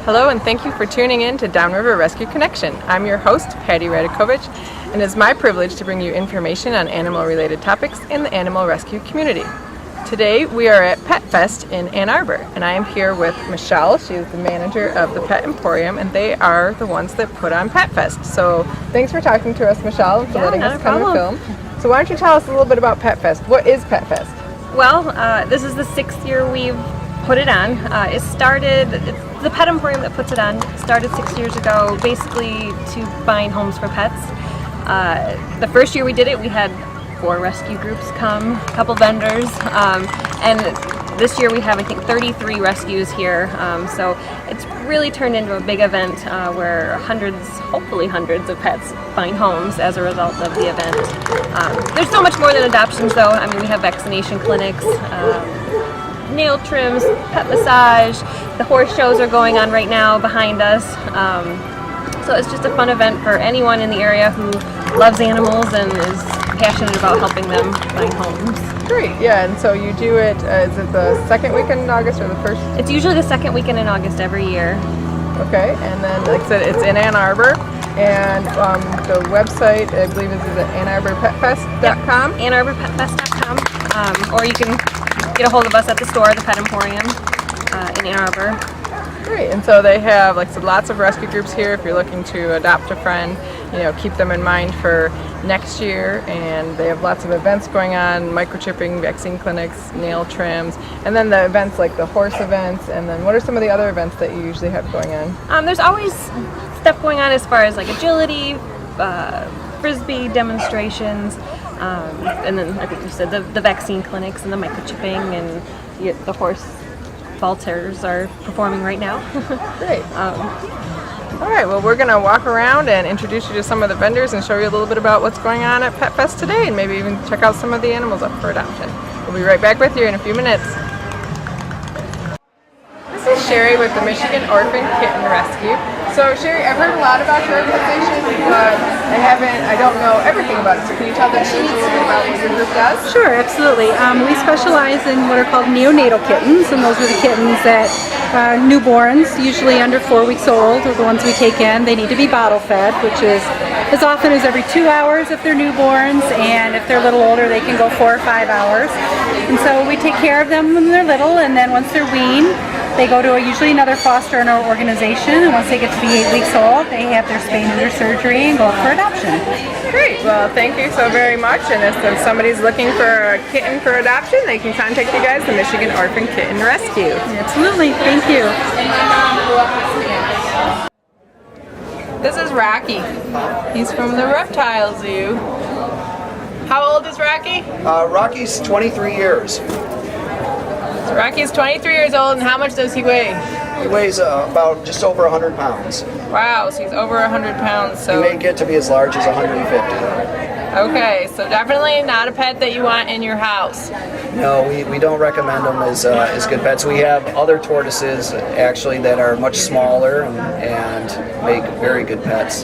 Hello and thank you for tuning in to Downriver Rescue Connection. I'm your host, Patty Radikovich, and it is my privilege to bring you information on animal-related topics in the animal rescue community. Today we are at Pet Fest in Ann Arbor, and I am here with Michelle. She is the manager of the Pet Emporium, and they are the ones that put on Pet Fest. So thanks for talking to us, Michelle, and for letting us come and film. So why don't you tell us a little bit about Pet Fest? What is Pet Fest? Well, this is the 6th year we've put it on. It's the Pet Emporium that puts it on. It started 6 years ago, basically to find homes for pets. The first year we did it, we had 4 rescue groups come, a couple vendors, and this year we have, I think, 33 rescues here. So it's really turned into a big event where hopefully hundreds of pets find homes as a result of the event. There's so much more than adoptions, though. I mean, we have vaccination clinics, nail trims, pet massage. The horse shows are going on right now behind us. So it's just a fun event for anyone in the area who loves animals and is passionate about helping them find homes. Great, yeah, and so you do it, is it the second weekend in August or the first? It's usually the second weekend in August every year. Okay, and then, like I said, it's in Ann Arbor, and the website, I believe, is at AnnArborPetFest.com? Yep, AnnArborPetFest.com, or you can get a hold of us at the store, the Pet Emporium in Ann Arbor. Great, and so they have, like I said, lots of rescue groups here. If you're looking to adopt a friend, keep them in mind for next year, and they have lots of events going on, microchipping, vaccine clinics, nail trims, and then the events like the horse events, and then what are some of the other events that you usually have going on? There's always stuff going on as far as like agility, frisbee demonstrations, and then I think you said the vaccine clinics and the microchipping, and the horse vaulters are performing right now. Great. All right, well, we're going to walk around and introduce you to some of the vendors and show you a little bit about what's going on at Pet Fest today, and maybe even check out some of the animals up for adoption. We'll be right back with you in a few minutes. This is Sherry with the Michigan Orphan Kitten Rescue. So Sherry, I've heard a lot about your organization, but I don't know everything about it. So can you tell the viewers a little bit about what your group does? Sure, absolutely. We specialize in what are called neonatal kittens, and those are the kittens that newborns, usually under 4 weeks old, are the ones we take in. They need to be bottle fed, which is as often as every 2 hours if they're newborns, and if they're a little older, they can go 4 or 5 hours. And so we take care of them when they're little, and then once they're weaned, they go to usually another foster in our organization, and once they get to be 8 weeks old, they have their spay neuter surgery and go up for adoption. Great. Well, thank you so very much. And if somebody's looking for a kitten for adoption, they can contact you guys, the Michigan Orphan Kitten Rescue. Absolutely. Thank you. This is Rocky. He's from the Reptile Zoo. How old is Rocky? Rocky's 23 years. So Rocky's 23 years old, and how much does he weigh? He weighs about just over 100 pounds. Wow, so he's over 100 pounds. So He may get to be as large as 150. Okay, so definitely not a pet that you want in your house. No, we don't recommend them as good pets. We have other tortoises actually that are much smaller and make very good pets.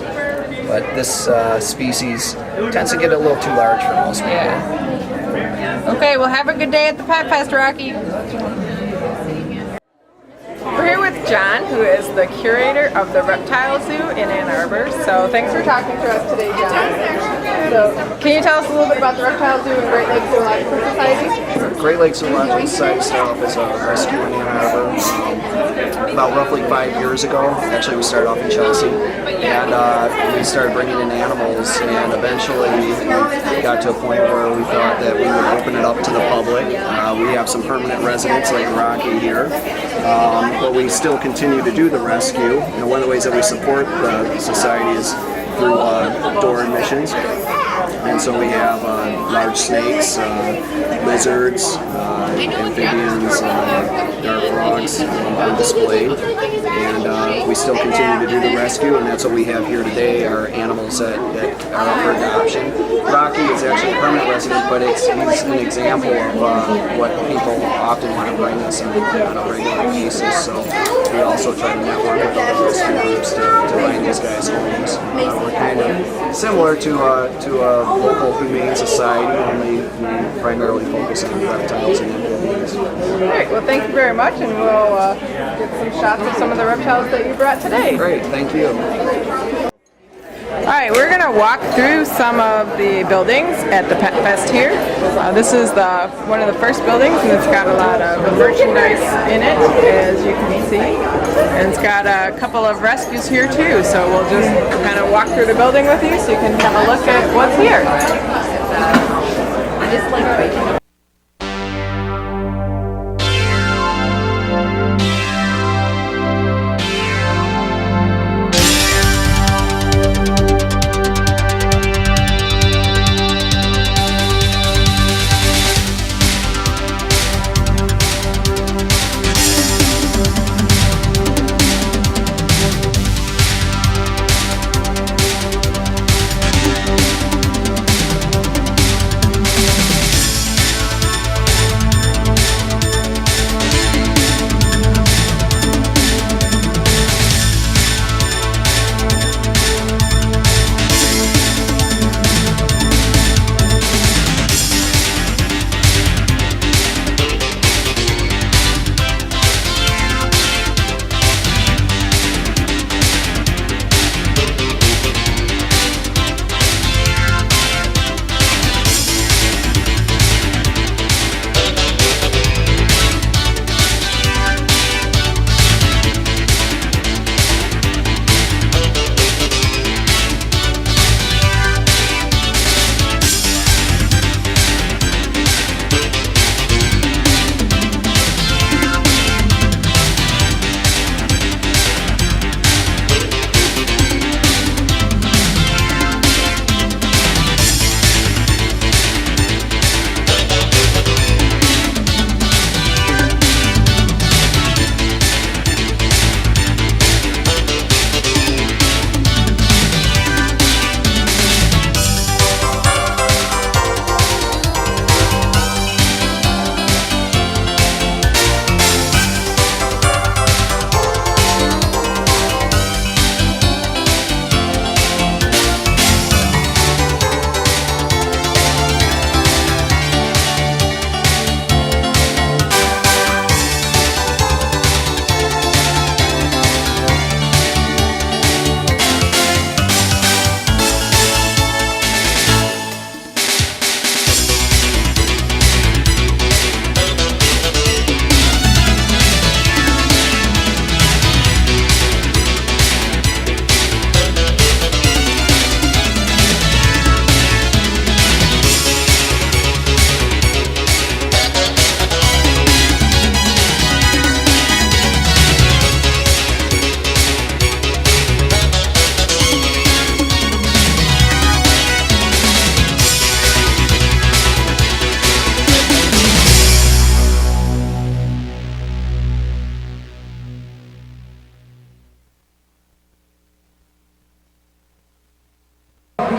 But this species tends to get a little too large for most people. Yeah. Okay, well, have a good day at the Pet Fest, Rocky. We're here with John, who is the curator of the Reptile Zoo in Ann Arbor. So thanks for talking to us today, John. So can you tell us a little bit about the Reptile Zoo and Great Lakes Zoological Society? Great Lakes Zoological Society started off as a rescue in Ann Arbor about roughly 5 years ago. Actually, we started off in Chelsea, and we started bringing in animals, and eventually we got to a point where we thought that we would open it up to the public. We have some permanent residents like Rocky here, but we still continue to do the rescue. One of the ways that we support the society is through door admissions. And so we have large snakes, lizards, amphibians, dart frogs on display. And we still continue to do the rescue, and that's what we have here today, are animals that are up for adoption. Rocky is actually a permanent resident, but he's an example of what people often want to bring us on a regular basis. So we also try to network with other rescue groups to find these guys homes. We're kind of similar to a local humane society, only we primarily focus on reptiles and amphibians. Great. Well, thank you very much, and we'll get some shots of some of the reptiles that you brought today. Great, thank you. All right, we're going to walk through some of the buildings at the Pet Fest here. This is one of the first buildings, and it's got a lot of merchandise in it, as you can see. And it's got a couple of rescues here too, so we'll just kind of walk through the building with you so you can have a look at what's here.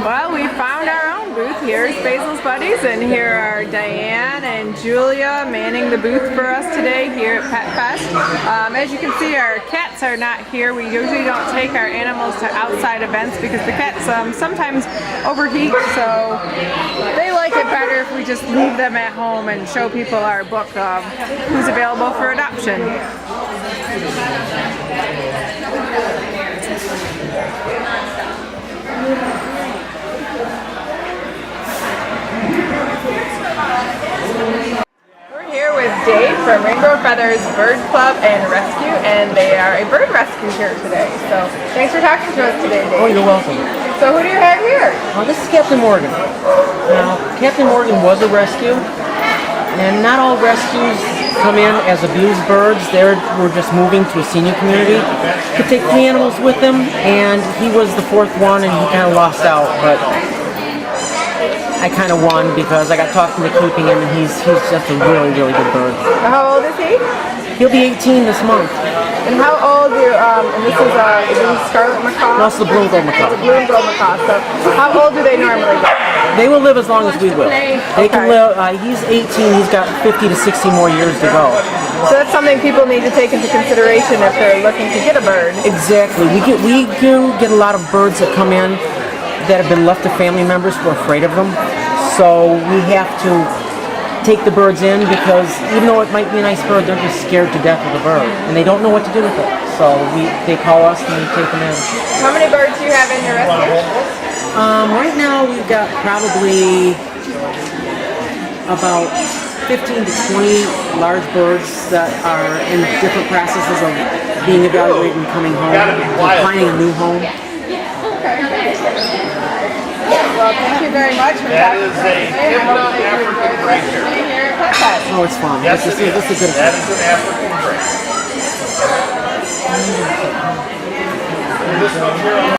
Well, we found our own booth. Here's Basil's Buddies, and here are Diane and Julia manning the booth for us today here at Pet Fest. As you can see, our cats are not here. We usually don't take our animals to outside events because the cats sometimes overheat, so they like it better if we just leave them at home and show people our book of who's available for adoption. We're here with Dave from Rainbow Feathers Bird Club and Rescue, and they are a bird rescue here today. So thanks for talking to us today, Dave. Oh, you're welcome. So who do you have here? This is Captain Morgan. Now, Captain Morgan was a rescue, and not all rescues come in as abused birds. We're just moving to a senior community. Could take 3 animals with them, and he was the 4th one, and he kind of lost out, but I kind of won because I got talked into keeping him, and he's just a really, really good bird. How old is he? He'll be 18 this month. And how old and this is scarlet macaw? That's the blue and gold macaw. The blue and gold macaw. So how old do they normally get? They will live as long as we will. They can live. He's 18. He's got 50 to 60 more years to go. So that's something people need to take into consideration if they're looking to get a bird. Exactly. We do get a lot of birds that come in that have been left to family members who are afraid of them. So we have to take the birds in because even though it might be a nice bird, they're just scared to death of the bird and they don't know what to do with it. So they call us and we take them in. How many birds do you have in your rescue? Right now we've got probably about 15 to 20 large birds that are in different processes of being evaluated and coming home, and finding a new home. Well, thank you very much for That is a Hipna African gray hair. Oh, it's fun. Yes, this it is. is a good That is an African gray. This one here.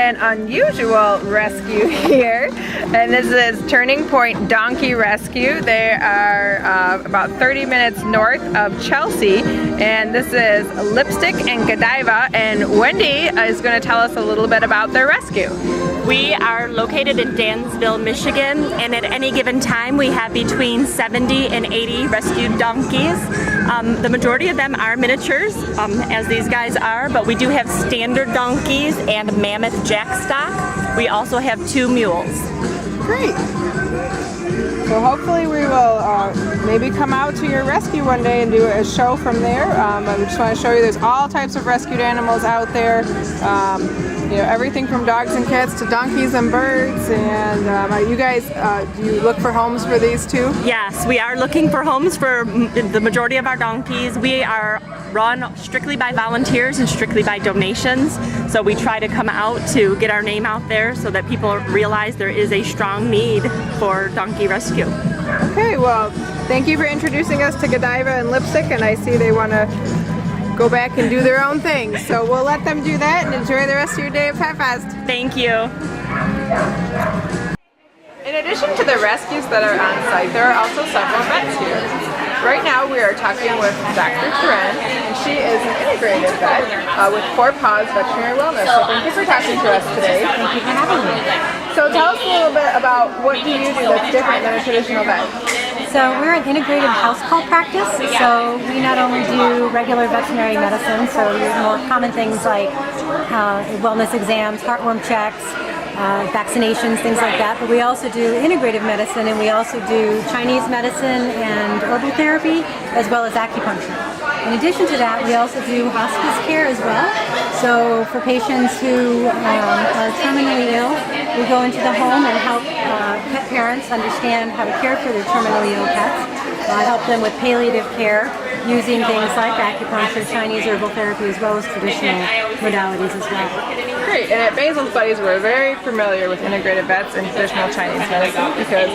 an unusual rescue here, and this is Turning Point Donkey Rescue. They are about 30 minutes north of Chelsea, and this is Lipstick and Godiva, and Wendy is going to tell us a little bit about their rescue. We are located in Dansville, Michigan, and at any given time we have between 70 and 80 rescued donkeys. The majority of them are miniatures, as these guys are, but we do have standard donkeys and mammoth jack stock. We also have 2 mules. Great. So hopefully we will maybe come out to your rescue one day and do a show from there. I just want to show you there's all types of rescued animals out there. You know, everything from dogs and cats to donkeys and birds. And you guys, do you look for homes for these too? Yes, we are looking for homes for the majority of our donkeys. We are run strictly by volunteers and strictly by donations. So we try to come out to get our name out there so that people realize there is a strong need for donkey rescue. Okay, well, thank you for introducing us to Godiva and Lipstick, and I see they want to go back and do their own thing. So we'll let them do that and enjoy the rest of your day of Pet Fest. Thank you. In addition to the rescues that are on site, there are also several vets here. Right now we are talking with Dr. Thuren, and she is an integrated vet with 4 Paws Veterinary Wellness. So thank you for talking to us today. Thank you for having me. So tell us a little bit about what do you do that's different than a traditional vet? So we're an integrated house call practice. So we not only do regular veterinary medicine, so more common things like wellness exams, heartworm checks, vaccinations, things like that, but we also do integrative medicine, and we also do Chinese medicine and herbal therapy, as well as acupuncture. In addition to that, we also do hospice care as well. So for patients who are terminally ill, we go into the home and help pet parents understand how to care for their terminally ill pets, help them with palliative care using things like acupuncture, Chinese herbal therapy, as well as traditional modalities as well. Great, and at Basil's Buddies we're very familiar with integrative vets and traditional Chinese medicine because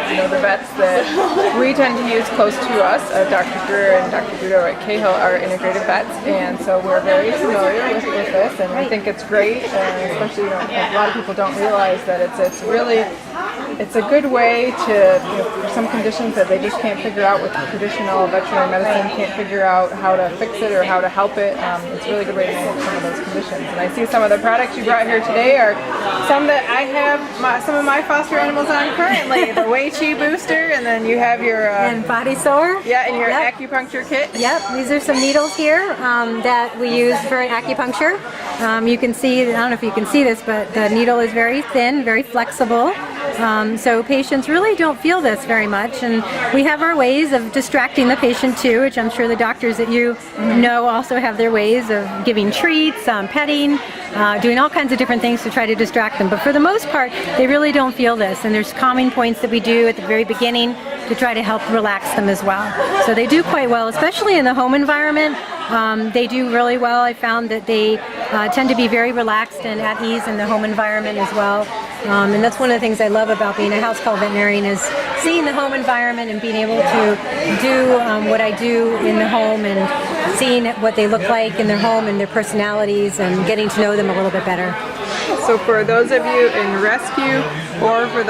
you know, the vets that we tend to use close to us, Dr. Drew and Dr. Budo at Cahill, are integrative vets, and so we're very familiar with this, and I think it's great, especially, you know, a lot of people don't realize that it's a good way to, you know, for some conditions that they just can't figure out with traditional veterinary medicine, can't figure out how to fix it or how to help it. It's a really good way to manage some of those conditions. And I see some of the products you brought here today are some that I have some of my foster animals on currently. The Wei Chi booster, and then you have your And body sore. yeah, and your acupuncture kit. Yep, these are some needles here that we use for acupuncture. You can see, I don't know if you can see this, but the needle is very thin, very flexible. So patients really don't feel this very much, and we have our ways of distracting the patient too, which I'm sure the doctors that you know also have their ways of giving treats, petting, doing all kinds of different things to try to distract them. But for the most part, they really don't feel this, and there's calming points that we do at the very beginning to try to help relax them as well. So they do quite well, especially in the home environment. They do really well. I found that they tend to be very relaxed and at ease in the home environment as well. And that's one of the things I love about being a house call veterinarian, is seeing the home environment and being able to do what I do in the home, and seeing what they look like in their home and their personalities, and getting to know them a little bit better. So for those of you in rescue, or for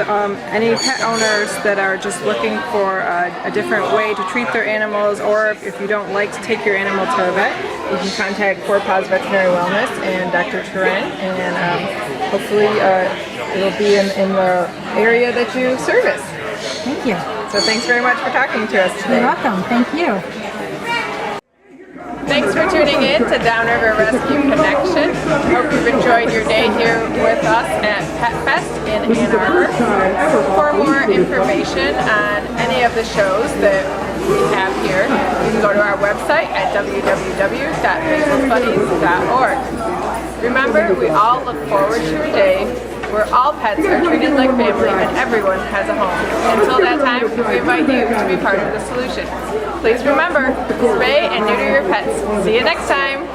any pet owners that are just looking for a different way to treat their animals, or if you don't like to take your animal to a vet, you can contact 4 Paws Veterinary Wellness and Dr. Thuren, and hopefully it'll be in the area that you service. Thank you. So thanks very much for talking to us today. You're welcome. Thank you. Thanks for tuning in to Downriver Rescue Connection. Hope you've enjoyed your day here with us at Pet Fest in Ann Arbor. For more information on any of the shows that we have here, you can go to our website at www.basilsbuddies.org. Remember, we all look forward to a day where all pets are treated like family and everyone has a home. Until that time, we invite you to be part of the solution. Please remember, spay and neuter your pets. See you next time.